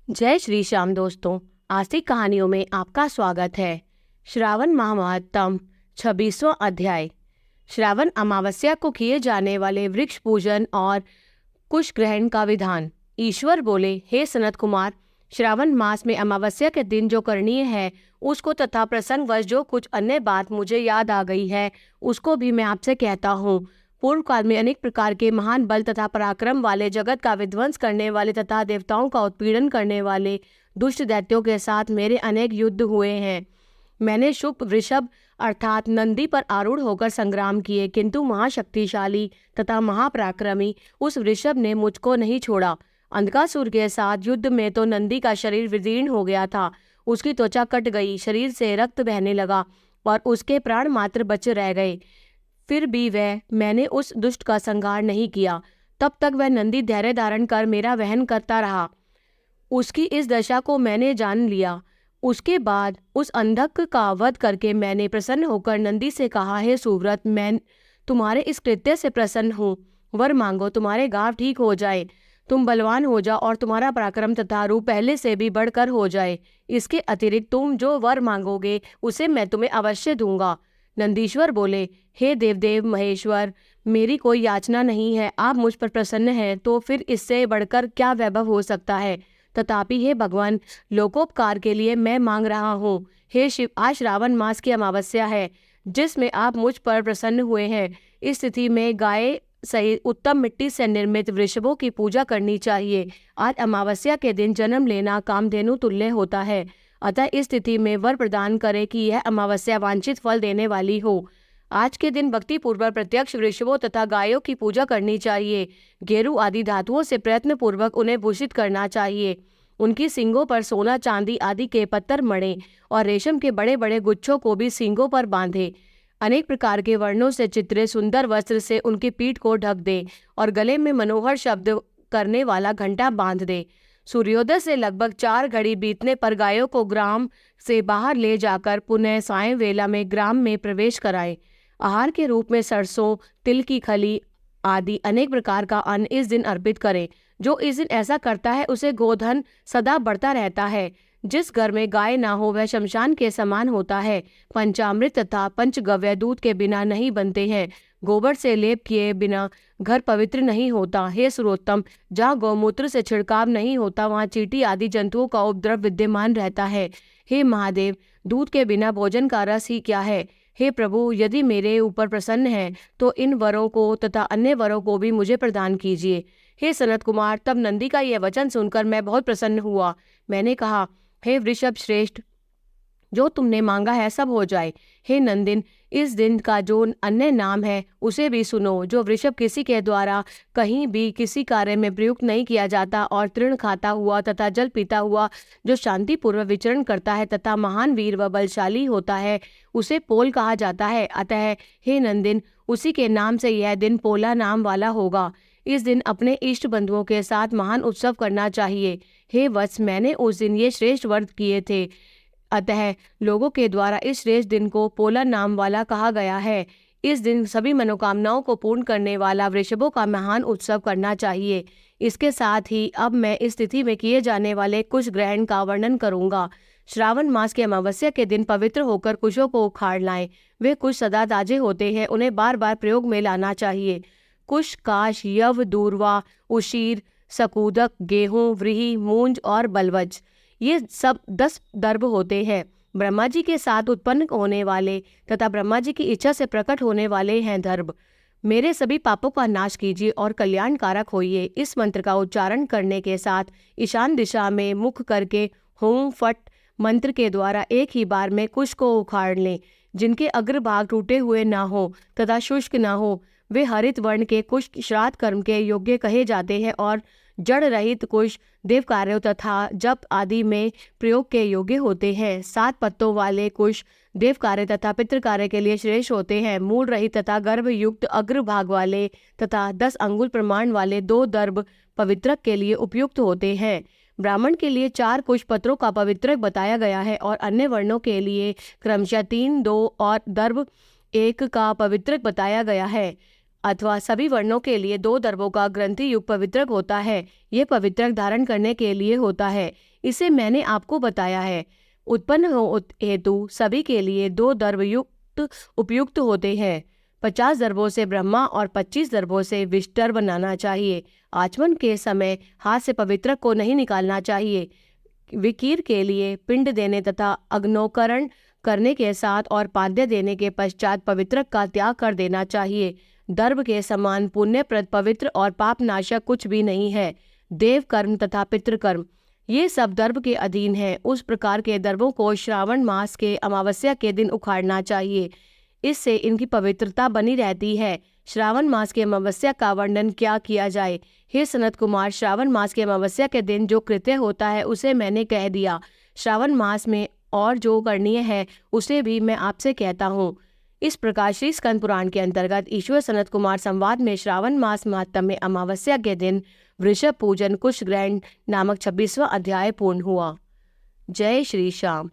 जय श्री श्याम दोस्तों, आज की कहानियों में आपका स्वागत है। श्रावण माह महत्तम 26वां अध्याय। श्रावण अमावस्या को किए जाने वाले वृक्ष पूजन और कुश ग्रहण का विधान। ईश्वर बोले, हे सनत कुमार, श्रावण मास में अमावस्या के दिन जो करणीय है उसको तथा प्रसंगवश जो कुछ अन्य बात मुझे याद आ गई है उसको भी मैं आपसे कहता हूँ। पूर्व काल में अनेक प्रकार के महान बल तथा पराक्रम वाले, जगत का विध्वंस करने वाले तथा देवताओं का उत्पीड़न करने वाले दुष्ट दैत्यों के साथ मेरे अनेक युद्ध हुए हैं। मैंने शुभ वृषभ अर्थात नंदी पर आरूढ़ होकर संग्राम किए, किंतु महाशक्तिशाली तथा महापराक्रमी उस वृषभ ने मुझको नहीं छोड़ा। अंधकासुर के साथ युद्ध में तो नंदी का शरीर विदीर्ण हो गया था, उसकी त्वचा कट गई, शरीर से रक्त बहने लगा और उसके प्राण मात्र बचे रह गए। फिर भी मैंने उस दुष्ट का संहार नहीं किया। तब तक वह नंदी धैर्य धारण कर मेरा वहन करता रहा। उसकी इस दशा को मैंने जान लिया। उसके बाद उस अंधक का वध करके मैंने प्रसन्न होकर नंदी से कहा, हे सुव्रत, मैं तुम्हारे इस कृत्य से प्रसन्न हूँ। वर मांगो, तुम्हारे घाव ठीक हो जाए, तुम बलवान हो जाओ और तुम्हारा पराक्रम तथा रूप पहले से भी बढ़कर हो जाए। इसके अतिरिक्त तुम जो वर मांगोगे उसे मैं तुम्हें अवश्य दूंगा। नंदीश्वर बोले, हे देवदेव महेश्वर, मेरी कोई याचना नहीं है। आप मुझ पर प्रसन्न हैं तो फिर इससे बढ़कर क्या वैभव हो सकता है। तथापि हे भगवान, लोकोपकार के लिए मैं मांग रहा हूँ। हे शिव, आज श्रावण मास की अमावस्या है जिसमें आप मुझ पर प्रसन्न हुए हैं। इस स्थिति में गाय सहित उत्तम मिट्टी से निर्मित वृषभों की पूजा करनी चाहिए। आज अमावस्या के दिन जन्म लेना कामधेनु तुल्य होता है। अतः इस स्थिति में वर प्रदान करे कि यह अमावस्या वांछित फल देने वाली हो। आज के दिन भक्ति पूर्वक प्रत्यक्ष वृषभों तथा गायों की पूजा करनी चाहिए। गेरू आदि धातुओं से प्रयत्न पूर्वक उन्हें भूषित करना चाहिए। उनकी सींगों पर सोना चांदी आदि के पत्थर मणि और रेशम के बड़े बड़े गुच्छों को भी सींगों पर बांधे। अनेक प्रकार के वर्णों से चित्रे सुंदर वस्त्र से उनकी पीठ को ढक दे और गले में मनोहर शब्द करने वाला घंटा बांध दे। सूर्योदय से लगभग 4 घड़ी बीतने पर गायों को ग्राम से बाहर ले जाकर पुनः सायं वेला में ग्राम में प्रवेश कराएं। आहार के रूप में सरसों, तिल की खली आदि अनेक प्रकार का अन्न इस दिन अर्पित करें। जो इस दिन ऐसा करता है उसे गोधन सदा बढ़ता रहता है। जिस घर में गाय ना हो वह शमशान के समान होता है। पंचामृत तथा पंचगव्य दूध के बिना नहीं बनते हैं। गोबर से लेप किए बिना घर पवित्र नहीं होता। हे सुरोत्तम, जहाँ गौमूत्र से छिड़काव नहीं होता वहाँ चींटी आदि जंतुओं का उपद्रव विद्यमान रहता है। हे महादेव, दूध के बिना भोजन का रस ही क्या है। हे प्रभु, यदि मेरे ऊपर प्रसन्न है तो इन वरों को तथा अन्य वरों को भी मुझे प्रदान कीजिए। हे सनत कुमार, तब नंदी का यह वचन सुनकर मैं बहुत प्रसन्न हुआ। मैंने कहा, हे वृषभ श्रेष्ठ, जो तुमने मांगा है सब हो जाए। हे नंदिन, इस दिन का जो अन्य नाम है उसे भी सुनो। जो वृषभ किसी के द्वारा कहीं भी किसी कार्य में प्रयुक्त नहीं किया जाता और तृण खाता हुआ तथा जल पीता हुआ जो शांति पूर्वक विचरण करता है तथा महान वीर व बलशाली होता है, उसे पोल कहा जाता है। अतः हे नंदिन, उसी के नाम से यह दिन पोला नाम वाला होगा। इस दिन अपने इष्ट बंधुओं के साथ महान उत्सव करना चाहिए। हे वत्स, मैंने उस दिन ये श्रेष्ठ व्रत किए थे, अतः लोगों के द्वारा इस श्रेष्ठ दिन को पोला नाम वाला कहा गया है। इस दिन सभी मनोकामनाओं को पूर्ण करने वाला वृषभों का महान उत्सव करना चाहिए। इसके साथ ही अब मैं इस तिथि में किए जाने वाले कुश ग्रहण का वर्णन करूंगा। श्रावण मास की अमावस्या के दिन पवित्र होकर कुशों को उखाड़ लाएं। वे कुश सदा ताजे होते हैं, उन्हें बार बार प्रयोग में लाना चाहिए। कुश, काश, यव, दूर्वा, उशीर, सकूदक, गेहूं, व्रीहि, मूंज और बलवज, ये सब 10 दर्भ होते हैं। ब्रह्मा जी के साथ उत्पन्न होने वाले तथा ब्रह्मा जी की इच्छा से प्रकट होने वाले हैं दर्भ। मेरे सभी पापों का नाश कीजिए और कल्याणकारक होइए। इस मंत्र का उच्चारण करने के साथ ईशान दिशा में मुख करके हों फट मंत्र के द्वारा एक ही बार में कुश को उखाड़ लें। जिनके अग्रभाग टूटे हुए ना हो तथा शुष्क ना हो वे हरित वर्ण के कुश श्राद्ध कर्म के योग्य कहे जाते हैं और जड़ रहित कुश देव कार्यों तथा जप आदि में प्रयोग के योग्य होते हैं। 7 पत्तों वाले कुश देव कार्य तथा पितृ कार्य के लिए श्रेष्ठ होते हैं। मूल रहित तथा गर्भ युक्त अग्रभाग वाले तथा 10 अंगुल प्रमाण वाले 2 दर्भ पवित्रक के लिए उपयुक्त होते हैं। ब्राह्मण के लिए 4 कुश पत्रों का पवित्रक बताया गया है और अन्य वर्णों के लिए क्रमशः 3, 2 और दर्भ 1 का पवित्रक बताया गया है। अथवा सभी वर्णों के लिए 2 दर्भों का ग्रंथि युग पवित्रक होता है। यह पवित्रक धारण करने के लिए होता है। इसे मैंने आपको बताया है। उत्पन्न हो हेतु सभी के लिए 2 दर्भ उपयुक्त होते हैं। 50 दर्भों से ब्रह्मा और 25 दर्भों से विष्टर बनाना चाहिए। आचमन के समय हाथ से पवित्रक को नहीं निकालना चाहिए। विकीर के लिए पिंड देने तथा अग्नोकरण करने के साथ और पाद्य देने के पश्चात पवित्रक का त्याग कर देना चाहिए। दर्भ के समान पुण्यप्रद, पवित्र और पापनाशक कुछ भी नहीं है। देव कर्म तथा पितृकर्म ये सब दर्भ के अधीन है। उस प्रकार के दर्भों को श्रावण मास के अमावस्या के दिन उखाड़ना चाहिए। इससे इनकी पवित्रता बनी रहती है। श्रावण मास के अमावस्या का वर्णन क्या किया जाए। हे सनत कुमार, श्रावण मास के अमावस्या के दिन जो कृत्य होता है उसे मैंने कह दिया। श्रावण मास में और जो करणीय है उसे भी मैं आपसे कहता हूँ। इस प्रकार श्री स्कंद पुराण के अंतर्गत ईश्वर सनत कुमार संवाद में श्रावण मास महात्म्य में अमावस्या के दिन वृषभ पूजन कुश ग्रहण नामक 26वां अध्याय पूर्ण हुआ। जय श्री श्याम।